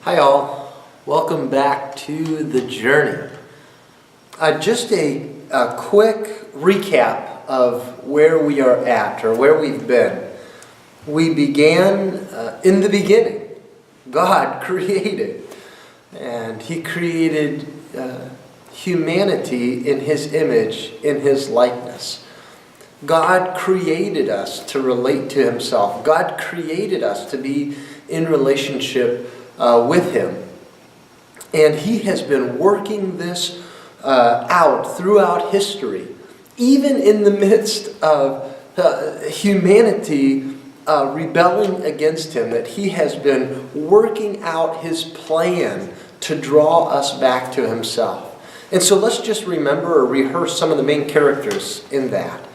Hi all, welcome back to The Journey. Just a quick recap of where we are at, or where we've been. We began in the beginning. God created, and He created humanity in His image, in His likeness. God created us to relate to Himself. God created us to be in relationship with Him. And He has been working this out throughout history, even in the midst of humanity rebelling against Him, that He has been working out His plan to draw us back to Himself. And so let's just remember or rehearse some of the main characters in that.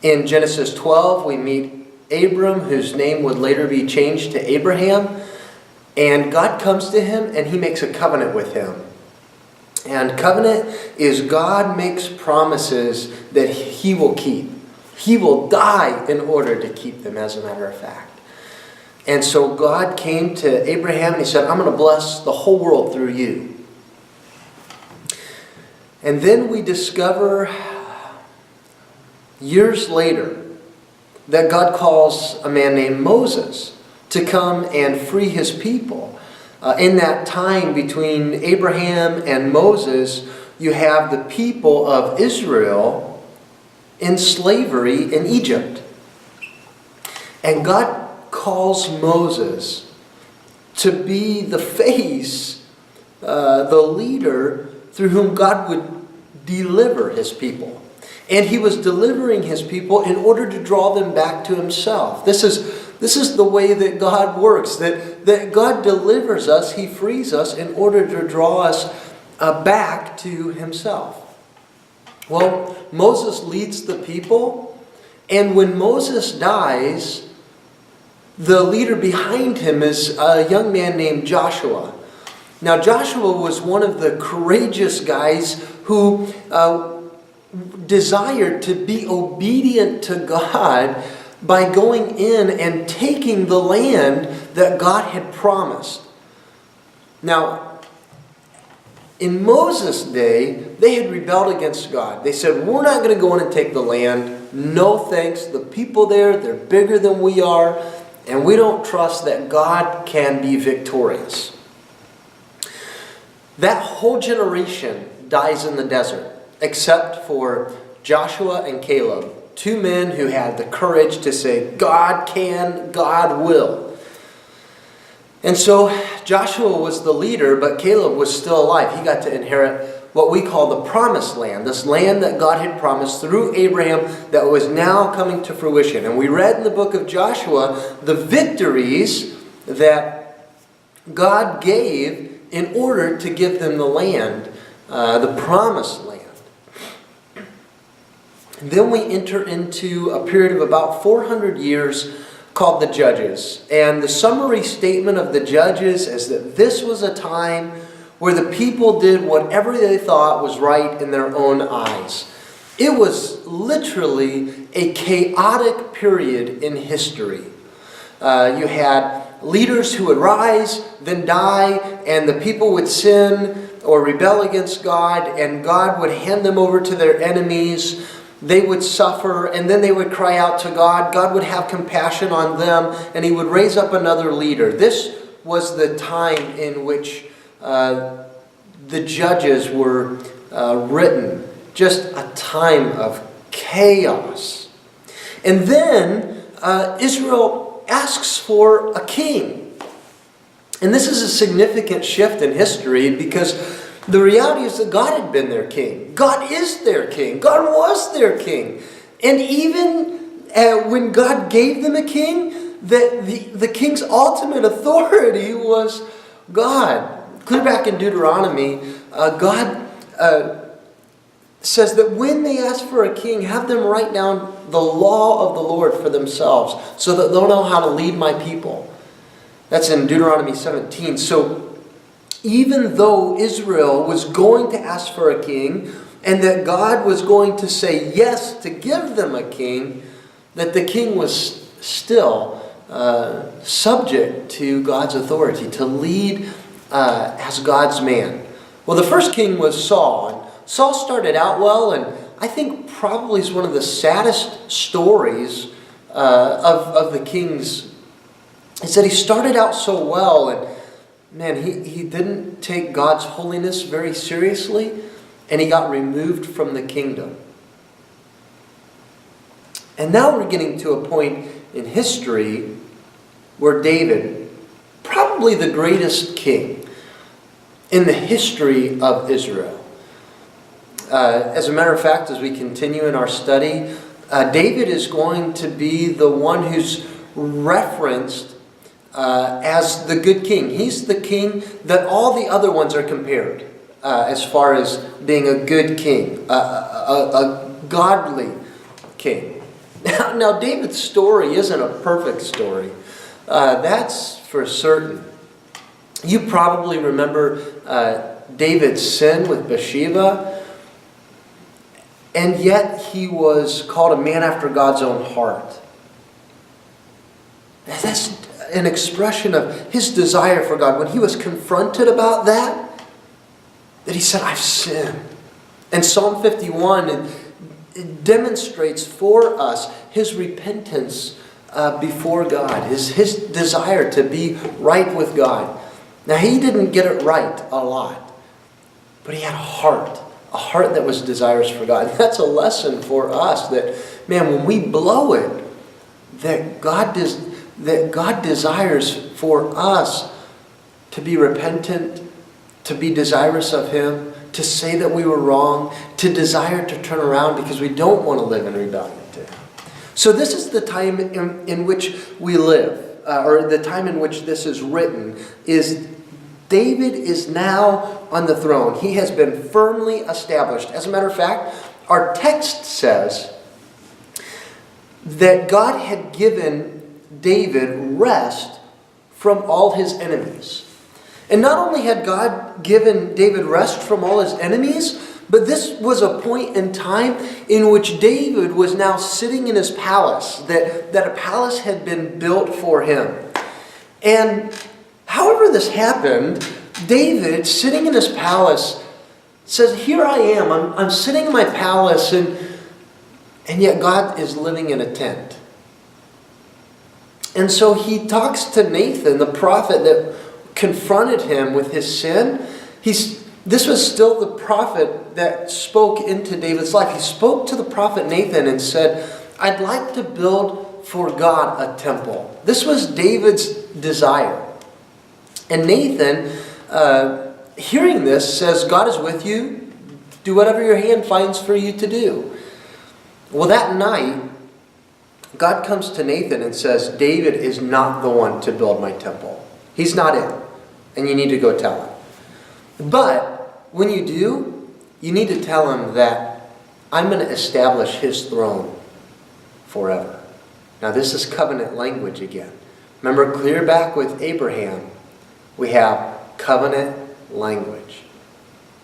In Genesis 12, we meet Abram, whose name would later be changed to Abraham. And God comes to him and He makes a covenant with him. And covenant is God makes promises that He will keep. He will die in order to keep them, as a matter of fact. And so God came to Abraham and He said, I'm going to bless the whole world through you. And then we discover years later that God calls a man named Moses to come and free His people. In that time between Abraham and Moses, you have the people of Israel in slavery in Egypt. And God calls Moses to be the face, the leader through whom God would deliver His people. And He was delivering His people in order to draw them back to Himself. This is the way that God works, that God delivers us, He frees us in order to draw us back to Himself. Well, Moses leads the people, and when Moses dies, the leader behind him is a young man named Joshua. Now, Joshua was one of the courageous guys who desired to be obedient to God by going in and taking the land that God had promised. Now, in Moses' day, they had rebelled against God. They said, we're not going to go in and take the land. No thanks. The people there, they're bigger than we are, and we don't trust that God can be victorious. That whole generation dies in the desert, except for Joshua and Caleb, two men who had the courage to say, God can, God will. And so Joshua was the leader, but Caleb was still alive. He got to inherit what we call the promised land, this land that God had promised through Abraham that was now coming to fruition. And we read in the book of Joshua the victories that God gave in order to give them the land, the promised land. Then we enter into a period of about 400 years called the Judges. And the summary statement of the Judges is that this was a time where the people did whatever they thought was right in their own eyes. It was literally a chaotic period in history. You had leaders who would rise, then die, and the people would sin or rebel against God, and God would hand them over to their enemies. They would suffer, and then they would cry out to God. God would have compassion on them, and He would raise up another leader. This was the time in which the Judges were written. Just a time of chaos. And then Israel asks for a king. And this is a significant shift in history, because the reality is that God had been their king. God is their king. God was their king. And even when God gave them a king, the king's ultimate authority was God. Clear back in Deuteronomy, God says that when they ask for a king, have them write down the law of the Lord for themselves, so that they'll know how to lead my people. That's in Deuteronomy 17. So even though Israel was going to ask for a king, and that God was going to say yes to give them a king, that the king was still subject to God's authority to lead as God's man. Well, the first king was Saul. And Saul started out well, and I think probably is one of the saddest stories of the kings. Is that he started out so well, and man, he didn't take God's holiness very seriously, and he got removed from the kingdom. And now we're getting to a point in history where David, probably the greatest king in the history of Israel. As a matter of fact, as we continue in our study, David is going to be the one who's referenced as the good king. He's the king that all the other ones are compared as far as being a good king, a godly king. Now, David's story isn't a perfect story. That's for certain. You probably remember David's sin with Bathsheba, and yet he was called a man after God's own heart. That's an expression of his desire for God. When he was confronted about that he said, I've sinned. And Psalm 51 it demonstrates for us his repentance before God, his desire to be right with God. Now, he didn't get it right a lot, but he had a heart that was desirous for God. And that's a lesson for us that, man, when we blow it, that God desires for us to be repentant, to be desirous of Him, to say that we were wrong, to desire to turn around because we don't want to live in rebellion to Him. So this is the time in which we live, or the time in which this is written, is David is now on the throne. He has been firmly established. As a matter of fact, our text says that God had given David rest from all his enemies. And not only had God given David rest from all his enemies, but this was a point in time in which David was now sitting in his palace, that a palace had been built for him. And however this happened, David, sitting in his palace, says, here I am, I'm sitting in my palace, and yet God is living in a tent. And so he talks to Nathan, the prophet that confronted him with his sin. This was still the prophet that spoke into David's life. He spoke to the prophet Nathan and said, I'd like to build for God a temple. This was David's desire. And Nathan, hearing this, says, God is with you. Do whatever your hand finds for you to do. Well, that night, God comes to Nathan and says, David is not the one to build my temple. He's not it. And you need to go tell him. But when you do, you need to tell him that I'm going to establish his throne forever. Now this is covenant language again. Remember, clear back with Abraham, we have covenant language.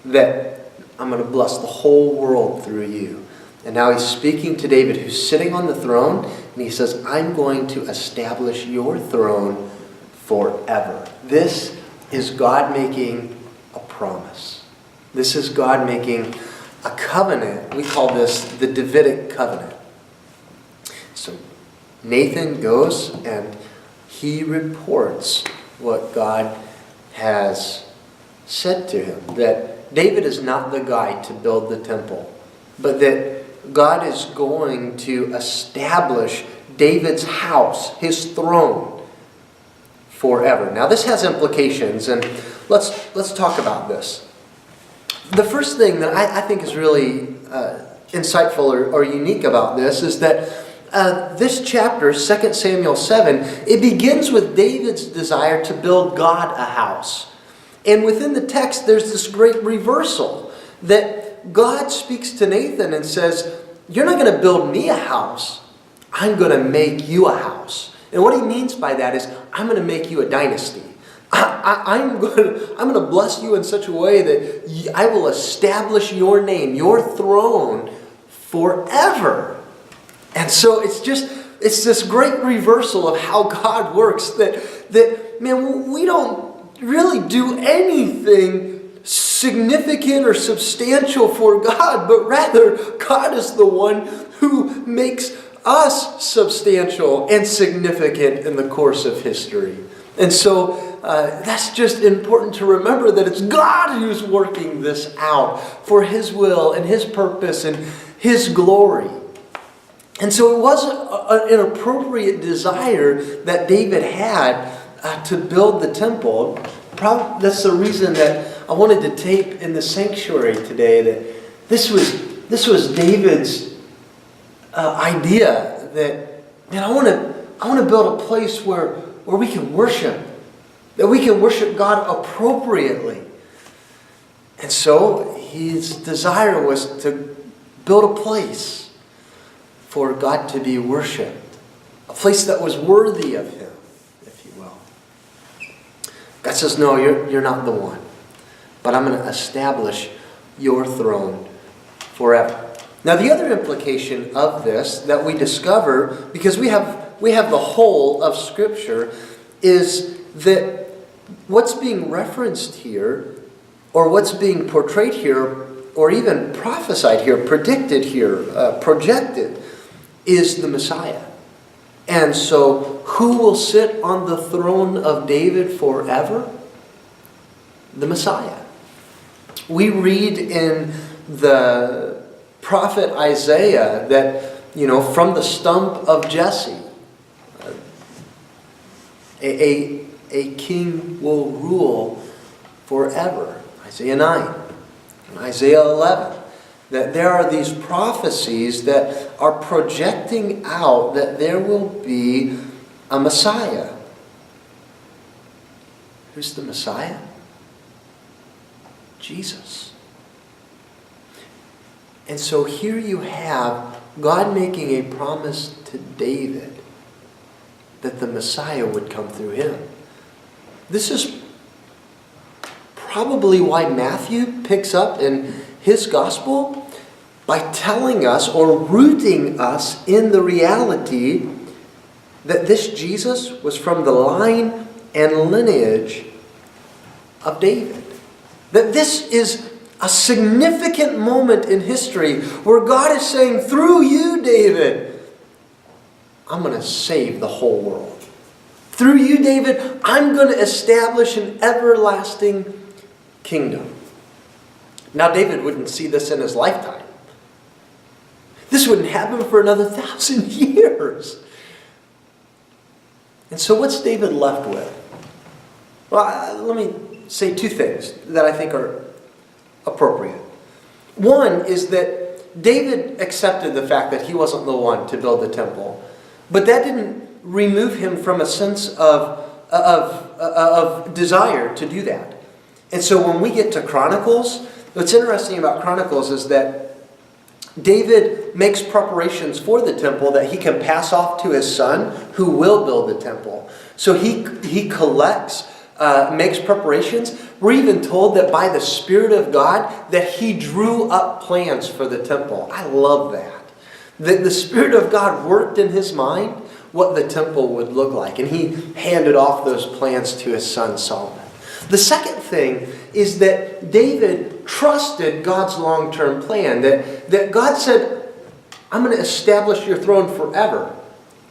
That I'm going to bless the whole world through you. And now he's speaking to David, who's sitting on the throne, and he says, I'm going to establish your throne forever. This is God making a promise. This is God making a covenant. We call this the Davidic covenant. So Nathan goes and he reports what God has said to him. That David is not the guy to build the temple, but that God is going to establish David's house, his throne, forever. Now this has implications, and let's talk about this. The first thing that I think is really insightful or unique about this is that this chapter, 2 Samuel 7, it begins with David's desire to build God a house. And within the text, there's this great reversal that God speaks to Nathan and says, you're not going to build me a house. I'm going to make you a house. And what he means by that is, I'm going to make you a dynasty. I'm going to bless you in such a way that I will establish your name, your throne, forever. And so it's this great reversal of how God works that man, we don't really do anything significant or substantial for God, but rather God is the one who makes us substantial and significant in the course of history. And so that's just important to remember, that it's God who's working this out for His will and His purpose and His glory. And so it wasn't an appropriate desire that David had to build the temple. Probably that's the reason that I wanted to tape in the sanctuary today, that this was David's idea, that I want to build a place where we can worship, that we can worship God appropriately. And so his desire was to build a place for God to be worshipped, a place that was worthy of Him, if you will. God says, no, you're not the one, but I'm going to establish your throne forever. Now, the other implication of this that we discover, because we have the whole of Scripture, is that what's being referenced here, or what's being portrayed here, or even prophesied here, predicted here, projected, is the Messiah. And so, who will sit on the throne of David forever? The Messiah. We read in the prophet Isaiah that, from the stump of Jesse, a king will rule forever. Isaiah 9 and Isaiah 11. That there are these prophecies that are projecting out that there will be a Messiah. Who's the Messiah? Jesus. And so here you have God making a promise to David that the Messiah would come through him. This is probably why Matthew picks up in his gospel by telling us, or rooting us in the reality that this Jesus was from the line and lineage of David. That this is a significant moment in history where God is saying, through you, David, I'm going to save the whole world. Through you, David, I'm going to establish an everlasting kingdom. Now, David wouldn't see this in his lifetime. This wouldn't happen for another 1,000 years. And so what's David left with? Well, let me say two things that I think are appropriate. One is that David accepted the fact that he wasn't the one to build the temple, but that didn't remove him from a sense of desire to do that. And so when we get to Chronicles, what's interesting about Chronicles is that David makes preparations for the temple that he can pass off to his son, who will build the temple. So he collects, makes preparations. We're even told that by the Spirit of God that he drew up plans for the temple. I love that. That the Spirit of God worked in his mind what the temple would look like. And he handed off those plans to his son Solomon. The second thing is that David trusted God's long-term plan. That God said, I'm going to establish your throne forever.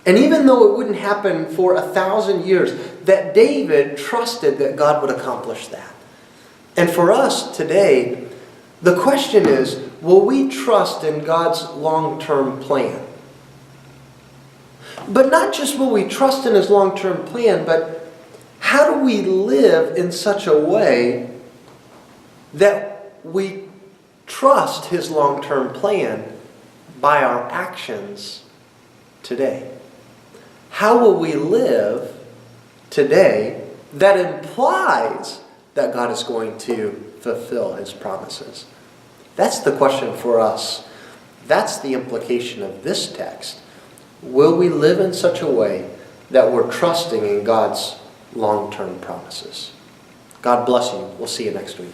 And even though it wouldn't happen for 1,000 years, that David trusted that God would accomplish that. And for us today, the question is, will we trust in God's long-term plan? But not just will we trust in His long-term plan, but how do we live in such a way that we trust His long-term plan by our actions today? How will we live today that implies that God is going to fulfill His promises? That's the question for us. That's the implication of this text. Will we live in such a way that we're trusting in God's long-term promises? God bless you. We'll see you next week.